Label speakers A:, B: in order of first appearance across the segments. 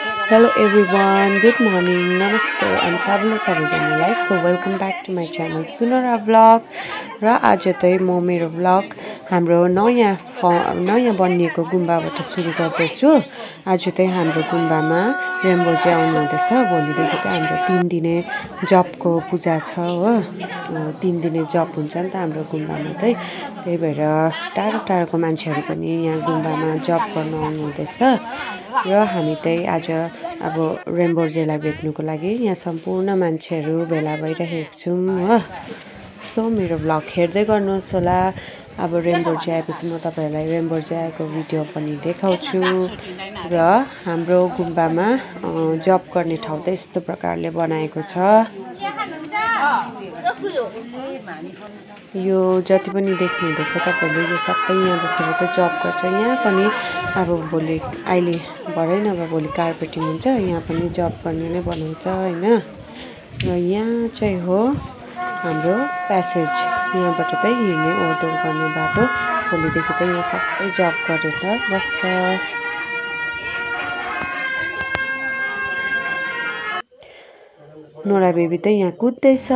A: Hello everyone, good morning, namaste and fabulous सबैजनालाई. So welcome back to my channel सुनरा vlog र आज चाहिँ म मेरो vlog हाम्रो नयाँ बनिएको गुम्बाबाट सुरु गर्दैछु. आज चाहिँ हाम्रो गुम्बामा रेनबो चाहिँ आउनु हुँदैछ. भोलिदेखि चाहिँ हाम्रो 3 दिने जपको पूजा छ हो. 3 दिने जप हुन्छ नि त हाम्रो गुम्बामा चाहिँ. त्यही भएर टाढाको मान्छेहरु पनि यहाँ गुम्बामा जप गर्न आउनु हुँदैछ. र हामी चाहिँ आज अब रेनबोजेलाई भेट्नुको लागि यहाँ सम्पूर्ण मान्छेहरु भेला भइरहेको छौं हो. सो मेरो भ्लग हेर्दै गर्नुहोस् होला. अब रेनबोजे आएपछि म तपाईहरुलाई रेनबोजे आएको भिडियो पनि देखाउँछु. र हाम्रो गुम्बामा जप गर्ने ठाउँ चाहिँ यस्तो प्रकारले बनाएको छ. यो जति पनि देख्नुहुँदैछ तपाईहरुले यो सबै यहाँ बसेर चाहिँ जप गर्छ. यहाँ पनि अब भोलि अहिले भरै नभए भोलि कार्पेटिङ हुन्छ. यहाँ पनि जप गर्ने नै बनाउँछ हैन. र यहाँ चाहिँ हो हाम्रो प्यासेज. यहाँबाट चाहिँ हिँड्ने ओर्दोर गर्ने बाटो. भोलिदेखि चाहिँ यहाँ सबै जप गरेर बस्छ. नोरा बेबी चाहिँ यहाँ कुद्दैछ.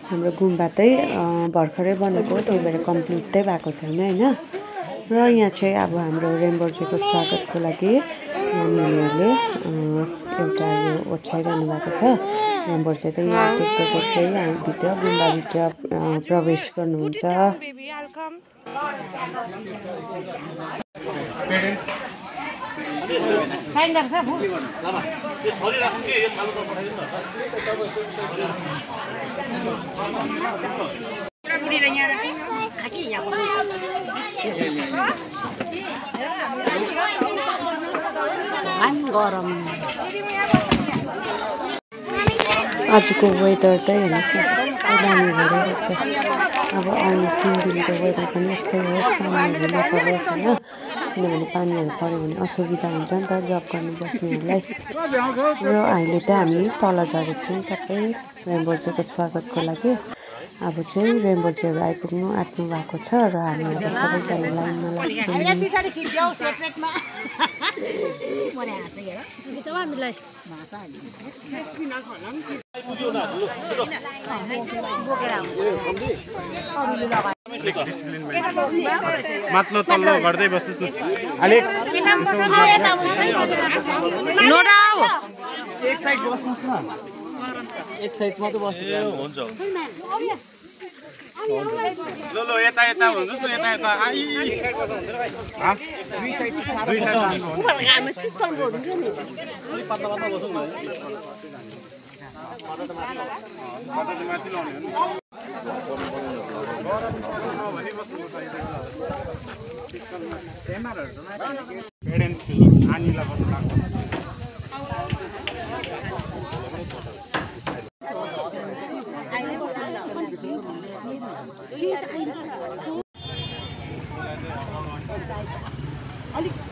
A: हाम्रो गुम्बा चाहिँ भर्खरै बनेको हो. त्यही भएर कम्प्लिट चाहिँ भएको छैन हैन. र यहाँ चाहिँ अब हाम्रो रेनबोजेको स्वागतको लागि नानीहरुले एउटा यो ओछ्याइरहनु भएको छ. रेनबोजे चाहिँ यहाँ टेक्दै हामी भित्र गुम्बा भित्र प्रवेश गर्नुहुन्छ. आजको वेदर चाहिँ हेर्नुस् न कस्तो दामी भइरहेको छ. अब आउने 3 दिनको वेदर पनि यस्तै होस्. पानीहरु नपरोस् हैन. किनभने पानीहरु पर्यो भने असुविधा हुन्छ नि त जब गर्न बस्नेहरुलाई. र अहिले चाहिँ हामी तल झरेको छौं सबै रेनबोजेको स्वागतको लागि. अब चाहिँ रेनबोजेहरु आइपुग्नु आँट्नु भएको छ. र हामी अब सबैजना लाइनमा लाग्छौं.
B: माथलो तल्लो गर्दै बस्नुस् न. अलिक
A: नोरा
B: एक साइड बस्नुस् न. एक साइड मात्र बस्नु. हुन्छ ल ल यता हुनुहोस् न. यता आई दुई साइड अलि पत्ला बसौँ न. माथि लाउने हो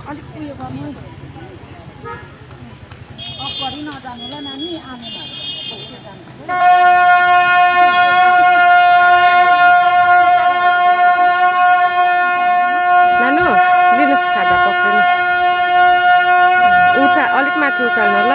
B: अलिक उयो गर्नु. अगाडि नजानु ल नानी.
A: नानु लिनुस् खाजा पक्रिनु. अलिक माथि उचाल्नु ल.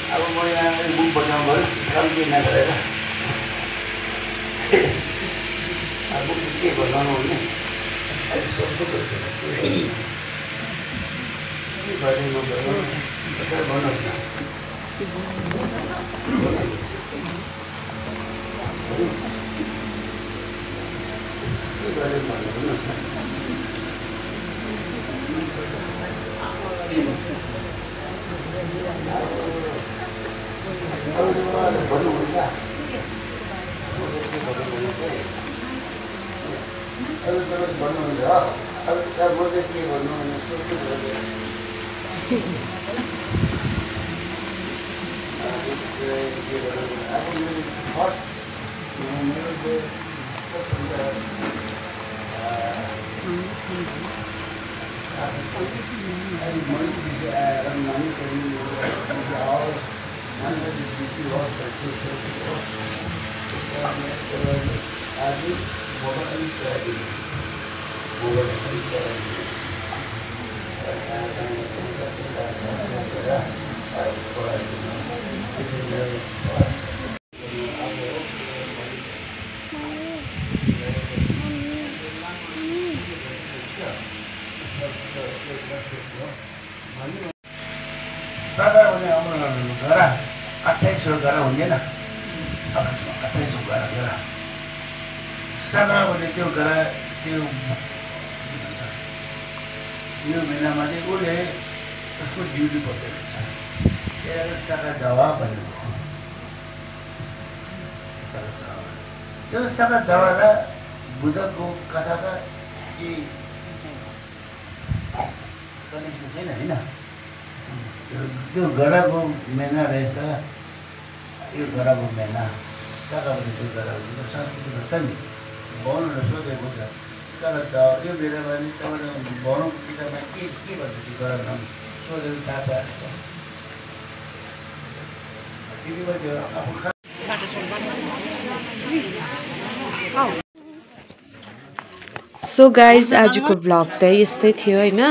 C: अब म यहाँ बुक बनाउनु भयो कम्ती नगरेर बुक के बनाउनु भने अहिले सोध्नु पर्छ के गर्ने म भन्नुहोस् न के गर्ने भन्नुहोस् न भन्नुहुन्छ भन्नुहुन्छ अब म चाहिँ के भन्नु भने सोध्नु अब मेरो फर्स्ट मेरो सरकारले अमल गर्नु गरा 28 गरा हुँदैन आकाशमा 28 गरा सरकारले त्यो गरा त्यो यो महिनामा चाहिँ उसले उसको ड्युटी पर्दैन सरकार जवाब भन्नु त्यो सरकार जवाबलाई बुधको कथाका के कनेक्सन छैन होइन त्यो गराको मेना रहेछ यो गराको मेना सरकारले त्यो गराको संस्कृति छ नि बनाउन सोधेको छ तर यो बेलामा नि तपाईँले बनाउनु किताबमा के भन्छ त्यो गरा सोधेको थाहा पाएको
A: सो गाइज आजको भ्लग त यस्तै थियो हैन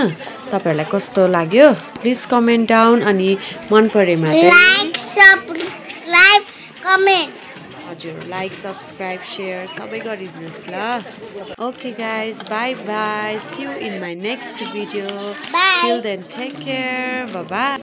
A: तपाईहरुलाई कस्तो लाग्यो प्लिज कमेन्ट डाउन अनि मन परेमा
D: लाइक सब्स्क्राइब कमेन्ट
A: हजुर लाइक सब्सक्राइब सेयर सबै गरिदिनुहोस् ल okay guys bye bye see you in my next video till then take care bye by